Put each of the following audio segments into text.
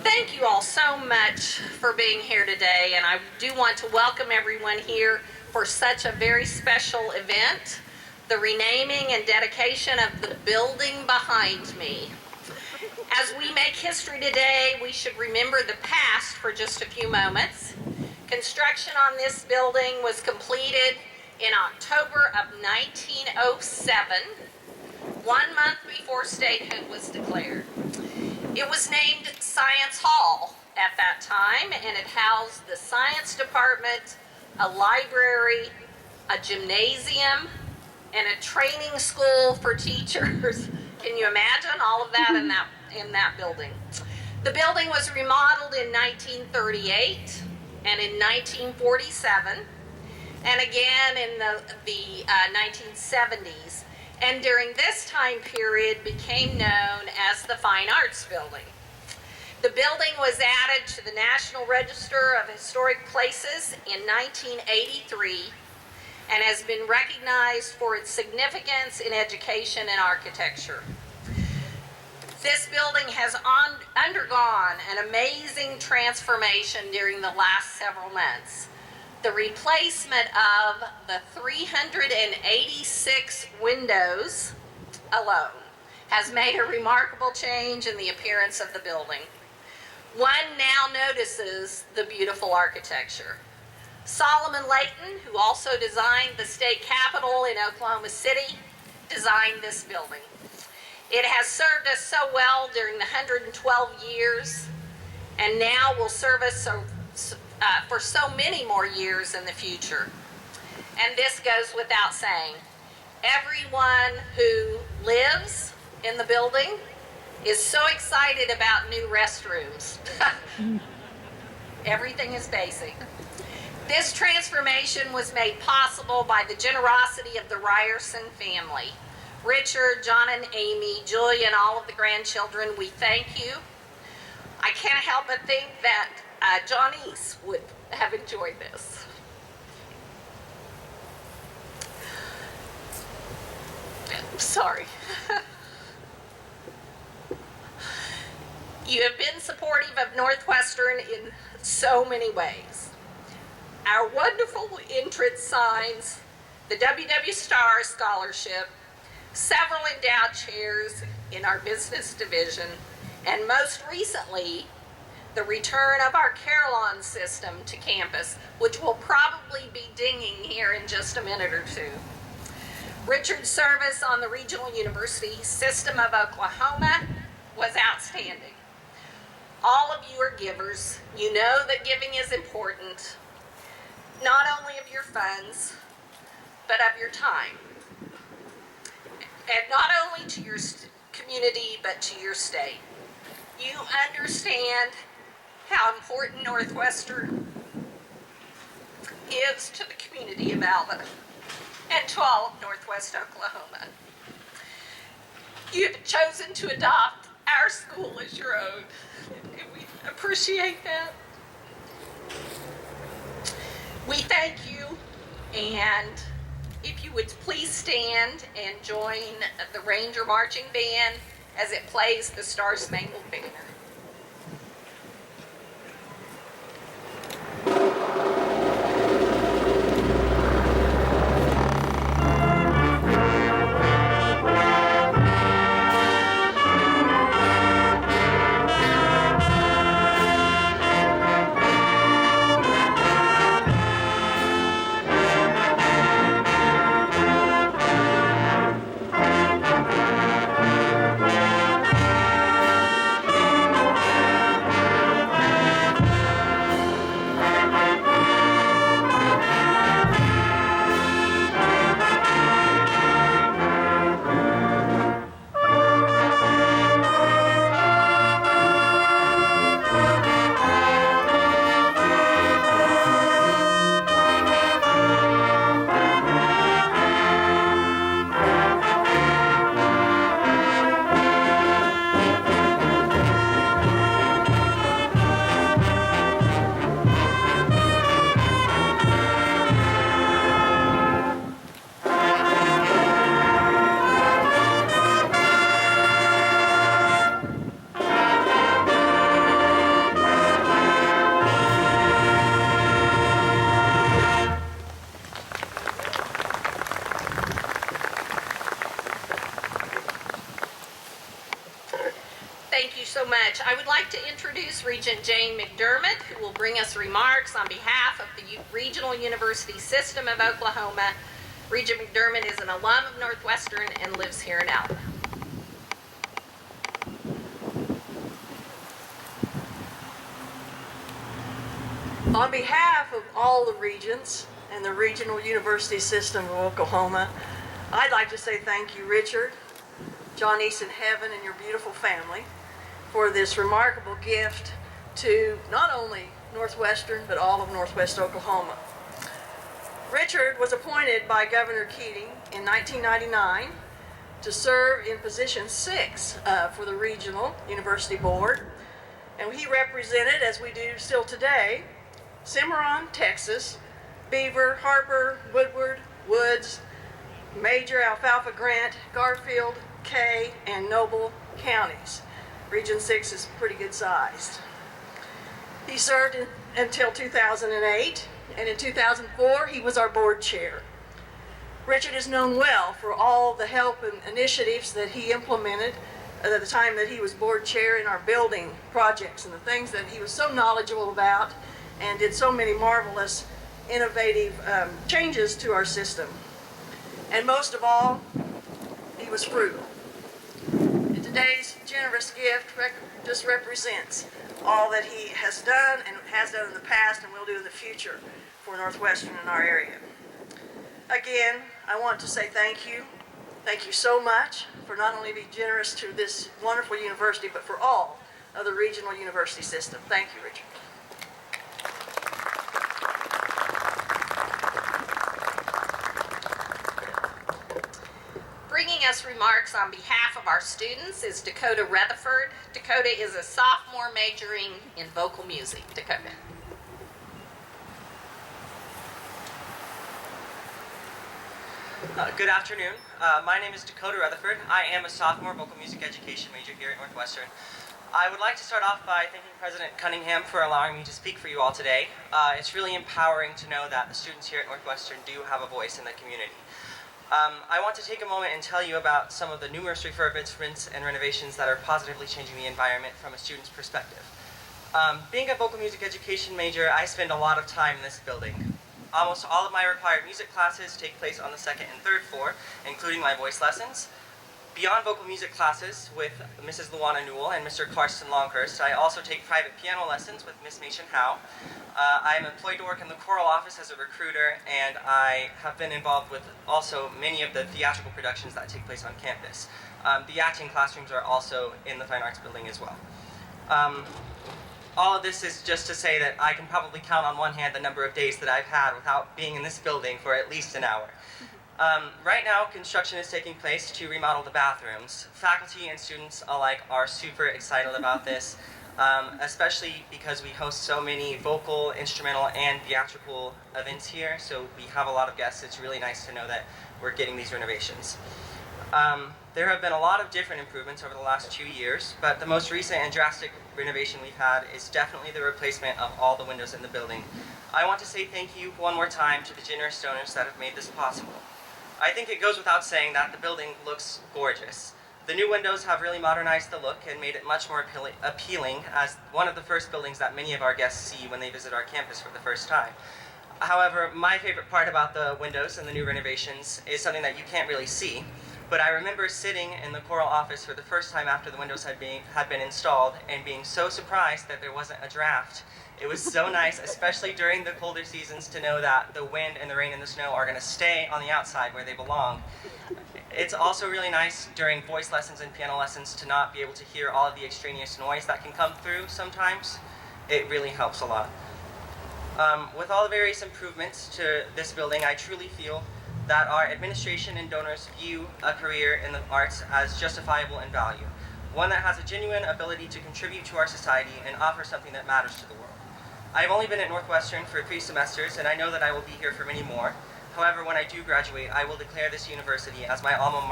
Thank you all so much for being here today, and I do want to welcome everyone here for such a very special event, the renaming and dedication of the building behind me. As we make history today, we should remember the past for just a few moments. Construction on this building was completed in October of 1907, 1 month before statehood was declared. It was named Science Hall at that time, and it housed the science department, a library, a gymnasium, and a training school for teachers. Can you imagine all of that in that building? The building was remodeled in 1938 and in 1947, and again in the 1970s. And during this time period became known as the Fine Arts Building. The building was added to the National Register of Historic Places in 1983 and has been recognized for its significance in education and architecture. This building has undergone an amazing transformation during the last several months. The replacement of the 386 windows alone has made a remarkable change in the appearance of the building. One now notices the beautiful architecture. Solomon Layton, who also designed the state capitol in Oklahoma City, designed this building. It has served us so well during the 112 years, and now will serve us for so many more years in the future. And this goes without saying. Everyone who lives in the building is so excited about new restrooms. Everything is basic. This transformation was made possible by the generosity of the Ryerson family. Richard, John and Amy, Julia, and all of the grandchildren, we thank you. I can't help but think that John East would have enjoyed this. Sorry. You have been supportive of Northwestern in so many ways. Our wonderful entrance signs, the WW Star Scholarship, several endowed chairs in our business division, and most recently, the return of our Carillon system to campus, which will probably be dinging here in just a minute or two. Richard's service on the Regional University System of Oklahoma was outstanding. All of you are givers. You know that giving is important, not only of your funds, but of your time. And not only to your community, but to your state. You understand how important Northwestern is to the community of Alva and to all of Northwest Oklahoma. You have chosen to adopt our school as your own, and we appreciate that. We thank you, and if you would please stand and join the Ranger Marching Band as it plays the Star Spangled Banner. Thank you so much. I would like to introduce Regent Jane Mcdermott, who will bring us remarks on behalf of the Regional University System of Oklahoma. Regent Mcdermott is an alum of Northwestern and lives here in Alva. On behalf of all the regents and the Regional University System of Oklahoma, I'd like to say thank you, Richard, John East in heaven, and your beautiful family for this remarkable gift to not only Northwestern, but all of Northwest Oklahoma. Richard was appointed by Governor Keating in 1999 to serve in position 6 for the Regional University Board, and he represented, as we do still today, Cimarron, Texas, Beaver, Harper, Woodward, Woods, Major, Alfalfa, Grant, Garfield, Kay, and Noble counties. Region 6 is pretty good sized. He served until 2008, and in 2004 he was our board chair. Richard is known well for all the help and initiatives that he implemented at the time that he was board chair in our building projects and the things that he was so knowledgeable about and did so many marvelous, innovative changes to our system. And most of all, he was frugal. And today's generous gift just represents all that he has done and has done in the past and will do in the future for Northwestern in our area. Again, I want to say thank you. Thank you so much for not only being generous to this wonderful university, but for all of the regional university system. Thank you, Richard. Bringing us remarks on behalf of our students is Dakota Rutherford. Dakota is a sophomore majoring in vocal music. Dakota. Good afternoon. My name is Dakota Rutherford. I am a sophomore vocal music education major here at Northwestern. I would like to start off by thanking President Cunningham for allowing me to speak for you all today. It's really empowering to know that the students here at Northwestern do have a voice in the community. I want to take a moment and tell you about some of the numerous refurbishments and renovations that are positively changing the environment from a student's perspective. Being a vocal music education major, I spend a lot of time in this building. Almost all of my required music classes take place on the 2nd and 3rd floor, including my voice lessons. Beyond vocal music classes with Mrs. Luana Newell and Mr. Clarkson Longhurst, I also take private piano lessons with Miss Machen Howe. I am employed to work in the choral office as a recruiter, and I have been involved with also many of the theatrical productions that take place on campus. The acting classrooms are also in the Fine Arts Building as well. All of this is just to say that I can probably count on one hand the number of days that I've had without being in this building for at least an hour. Right now, construction is taking place to remodel the bathrooms. Faculty and students alike are super excited about this, especially because we host so many vocal, instrumental, and theatrical events here, so we have a lot of guests. It's really nice to know that we're getting these renovations. There have been a lot of different improvements over the last 2 years, but the most recent and drastic renovation we've had is definitely the replacement of all the windows in the building. I want to say thank you one more time to the generous donors that have made this possible. I think it goes without saying that the building looks gorgeous. The new windows have really modernized the look and made it much more appealing as one of the first buildings that many of our guests see when they visit our campus for the first time. However, my favorite part about the windows and the new renovations is something that you can't really see, but I remember sitting in the choral office for the first time after the windows had been installed and being so surprised that there wasn't a draft. It was so nice, especially during the colder seasons, to know that the wind and the rain and the snow are going to stay on the outside where they belong. It's also really nice during voice lessons and piano lessons to not be able to hear all of the extraneous noise that can come through sometimes. It really helps a lot. With all the various improvements to this building, I truly feel that our administration and donors view a career in the arts as justifiable in value, one that has a genuine ability to contribute to our society and offer something that matters to the world. I've only been at Northwestern for 3 semesters, and I know that I will be here for many more. However, when I do graduate, I will declare this university as my alma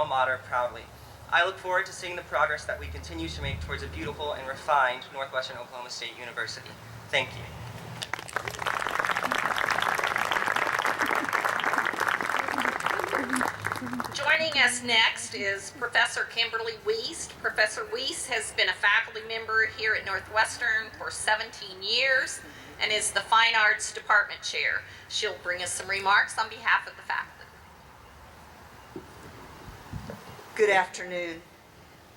mater proudly. I look forward to seeing the progress that we continue to make towards a beautiful and refined Northwestern Oklahoma State University. Thank you. Joining us next is Professor Kimberly Wheezed. Professor Wheezed has been a faculty member here at Northwestern for 17 years and is the Fine Arts Department Chair. She'll bring us some remarks on behalf of the faculty. Good afternoon.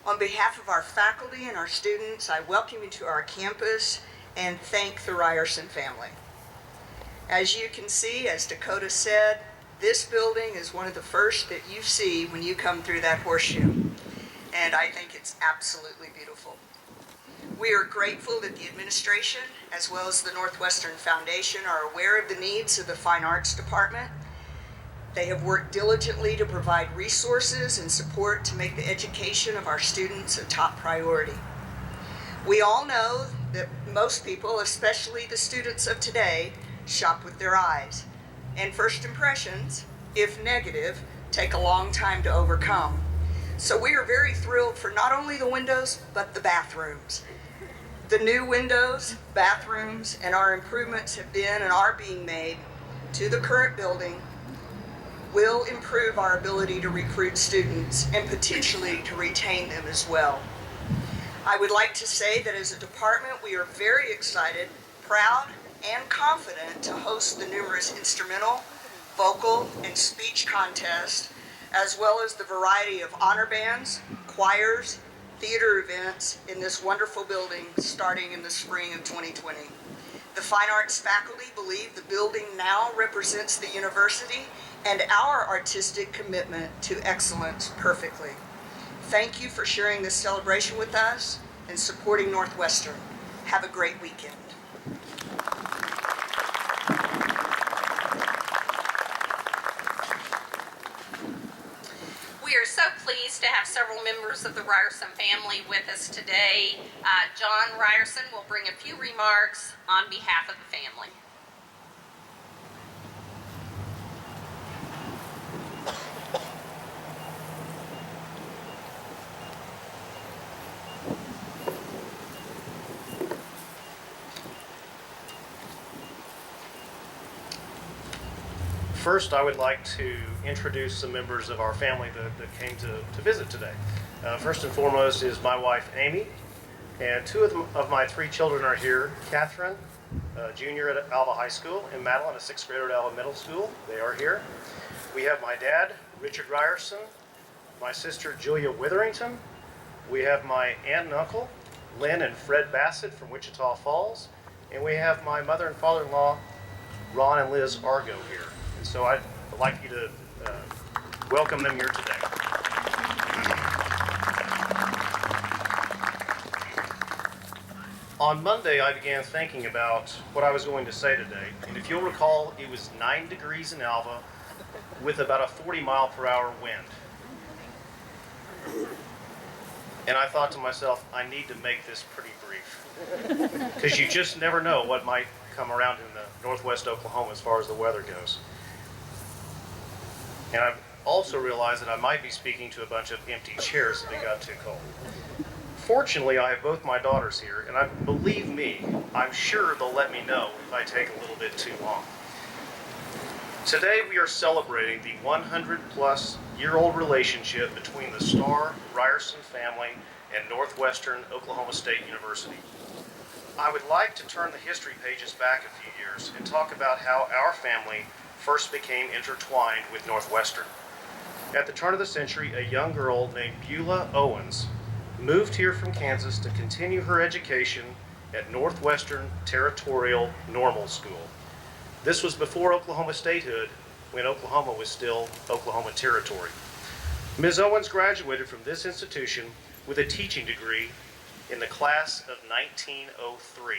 On behalf of our faculty and our students, I welcome you to our campus and thank the Ryerson family. As you can see, as Dakota said, this building is one of the first that you see when you come through that horseshoe, and I think it's absolutely beautiful. We are grateful that the administration, as well as the Northwestern Foundation, are aware of the needs of the Fine Arts Department. They have worked diligently to provide resources and support to make the education of our students a top priority. We all know that most people, especially the students of today, shop with their eyes. And first impressions, if negative, take a long time to overcome. So we are very thrilled for not only the windows, but the bathrooms. The new windows, bathrooms, and our improvements have been and are being made to the current building will improve our ability to recruit students and potentially to retain them as well. I would like to say that as a department, we are very excited, proud, and confident to host the numerous instrumental, vocal, and speech contests, as well as the variety of honor bands, choirs, theater events in this wonderful building starting in the spring of 2020. The Fine Arts faculty believe the building now represents the university and our artistic commitment to excellence perfectly. Thank you for sharing this celebration with us and supporting Northwestern. Have a great weekend. We are so pleased to have several members of the Ryerson family with us today. John Ryerson will bring a few remarks on behalf of the family. First, I would like to introduce some members of our family that came to visit today. First and foremost is my wife, Amy, and two of my three children are here. Catherine, junior at Alva High School, and Madeline, a sixth grader at Alva Middle School. They are here. We have my dad, Richard Ryerson, my sister, Julia Witherington. We have my aunt and uncle, Lynn and Fred Bassett from Wichita Falls. And we have my mother and father-in-law, Ron and Liz Argo, here. And so I'd like you to welcome them here today. On Monday, I began thinking about what I was going to say today. And if you'll recall, it was 9 degrees in Alva with about a 40-mile-per-hour wind. And I thought to myself, I need to make this pretty brief. Because you just never know what might come around in the northwest Oklahoma as far as the weather goes. And I've also realized that I might be speaking to a bunch of empty chairs if it got too cold. Fortunately, I have both my daughters here, and believe me, I'm sure they'll let me know if I take a little bit too long. Today we are celebrating the 100-plus-year-old relationship between the Starr Ryerson family and Northwestern Oklahoma State University. I would like to turn the history pages back a few years and talk about how our family first became intertwined with Northwestern. At the turn of the century, a young girl named Beulah Owens moved here from Kansas to continue her education at Northwestern Territorial Normal School. This was before Oklahoma statehood, when Oklahoma was still Oklahoma Territory. Ms. Owens graduated from this institution with a teaching degree in the class of 1903.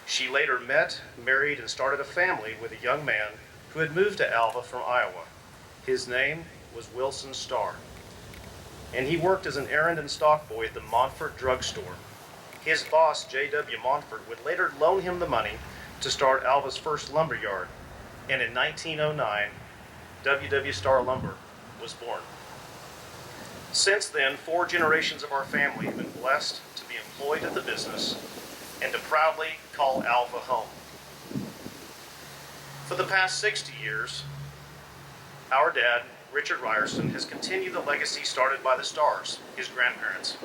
She later met, married, and started a family with a young man who had moved to Alva from Iowa. His name was Wilson Starr, and he worked as an errand and stock boy at the Montfort drugstore. His boss, J.W. Montfort, would later loan him the money to start Alva's first lumber yard, and in 1909, W.W. Starr Lumber was born. Since then, 4 generations of our family have been blessed to be employed at the business and to proudly call Alva home. For the past 60 years, our dad, Richard Ryerson, has continued the legacy started by the Stars, his grandparents.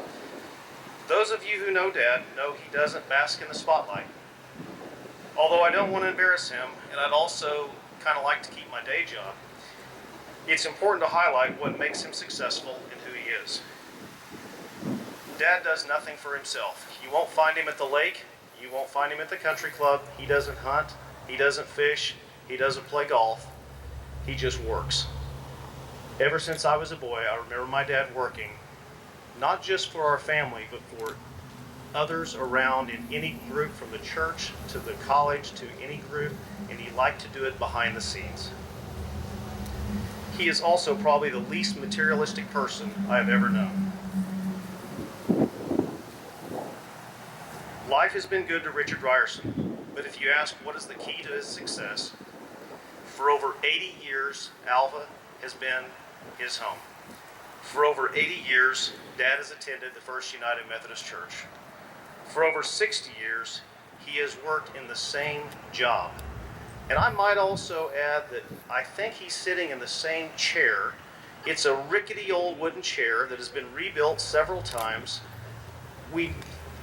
Those of you who know Dad know he doesn't bask in the spotlight. Although I don't want to embarrass him, and I'd also kind of like to keep my day job, it's important to highlight what makes him successful and who he is. Dad does nothing for himself. You won't find him at the lake. You won't find him at the country club. He doesn't hunt. He doesn't fish. He doesn't play golf. He just works. Ever since I was a boy, I remember my dad working, not just for our family, but for others around in any group, from the church to the college to any group, and he liked to do it behind the scenes. He is also probably the least materialistic person I have ever known. Life has been good to Richard Ryerson, but if you ask what is the key to his success, for over 80 years, Alva has been his home. For over 80 years, Dad has attended the First United Methodist Church. For over 60 years, he has worked in the same job. And I might also add that I think he's sitting in the same chair. It's a rickety old wooden chair that has been rebuilt several times. We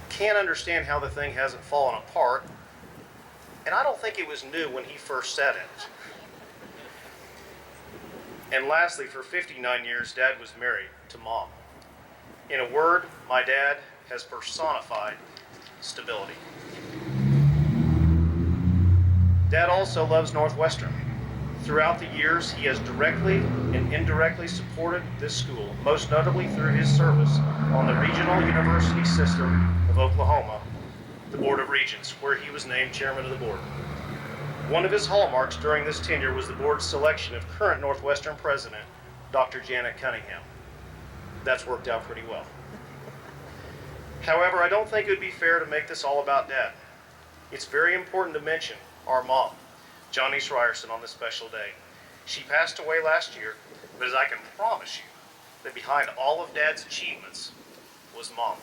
can't understand how the thing hasn't fallen apart. And I don't think it was new when he first sat in it. And lastly, for 59 years, Dad was married to Mom. In a word, my dad has personified stability. Dad also loves Northwestern. Throughout the years, he has directly and indirectly supported this school, most notably through his service on the Regional University System of Oklahoma, the Board of Regents, where he was named chairman of the board. One of his hallmarks during this tenure was the board's selection of current Northwestern president, Dr. Janet Cunningham. That's worked out pretty well. However, I don't think it would be fair to make this all about Dad. It's very important to mention our mom, Johnny's Ryerson, on this special day. She passed away last year, but as I can promise you, that behind all of Dad's achievements was Mom.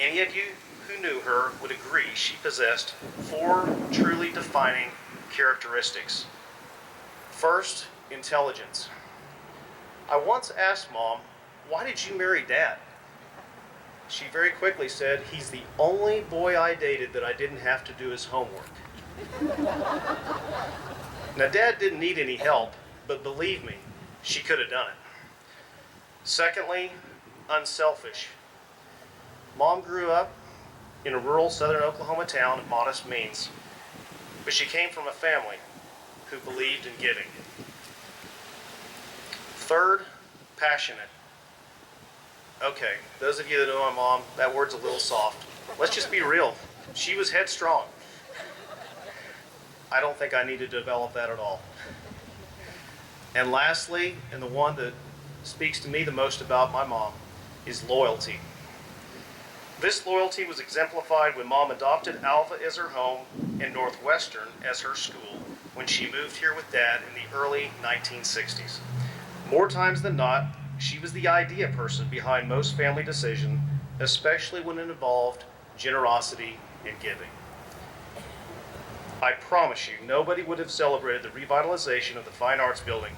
Any of you who knew her would agree she possessed 4 truly defining characteristics. First, intelligence. I once asked Mom, "Why did you marry Dad?" She very quickly said, "He's the only boy I dated that I didn't have to do his homework." Now, Dad didn't need any help, but believe me, she could have done it. Secondly, unselfish. Mom grew up in a rural southern Oklahoma town of modest means, but she came from a family who believed in giving. Third, passionate. Okay, those of you that know my mom, that word's a little soft. Let's just be real. She was headstrong. I don't think I need to develop that at all. And lastly, and the one that speaks to me the most about my mom, is loyalty. This loyalty was exemplified when Mom adopted Alva as her home and Northwestern as her school when she moved here with Dad in the early 1960s. More times than not, she was the idea person behind most family decisions, especially when it involved generosity and giving. I promise you, nobody would have celebrated the revitalization of the Fine Arts Building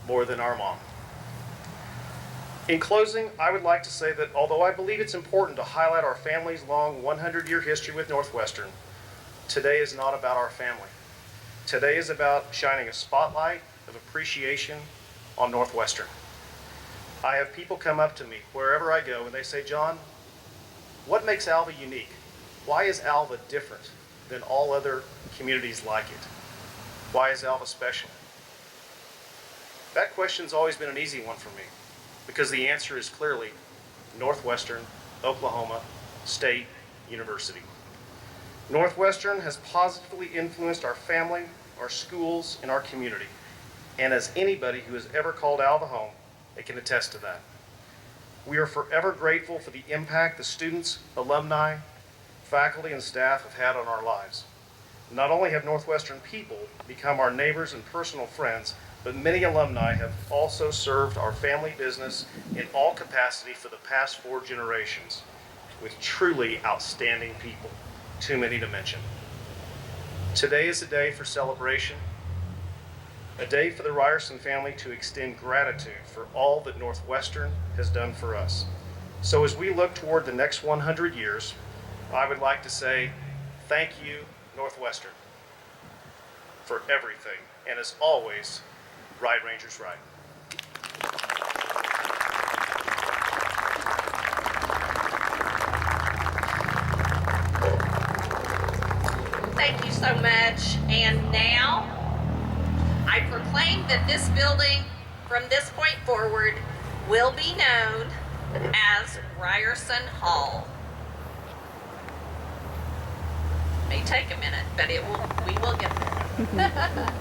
more than our mom. In closing, I would like to say that although I believe it's important to highlight our family's long 100-year history with Northwestern, today is not about our family. Today is about shining a spotlight of appreciation on Northwestern. I have people come up to me wherever I go and they say, "John, what makes Alva unique? Why is Alva different than all other communities like it? Why is Alva special?" That question's always been an easy one for me, because the answer is clearly Northwestern Oklahoma State University. Northwestern has positively influenced our family, our schools, and our community. And as anybody who has ever called Alva home, they can attest to that. We are forever grateful for the impact the students, alumni, faculty, and staff have had on our lives. Not only have Northwestern people become our neighbors and personal friends, but many alumni have also served our family business in all capacity for the past 4 generations, with truly outstanding people, too many to mention. Today is a day for celebration, a day for the Ryerson family to extend gratitude for all that Northwestern has done for us. So as we look toward the next 100 years, I would like to say thank you, Northwestern, for everything. And as always, ride Rangers ride. Thank you so much. And now, I proclaim that this building, from this point forward, will be known as Ryerson Hall. May take a minute, but we will get there.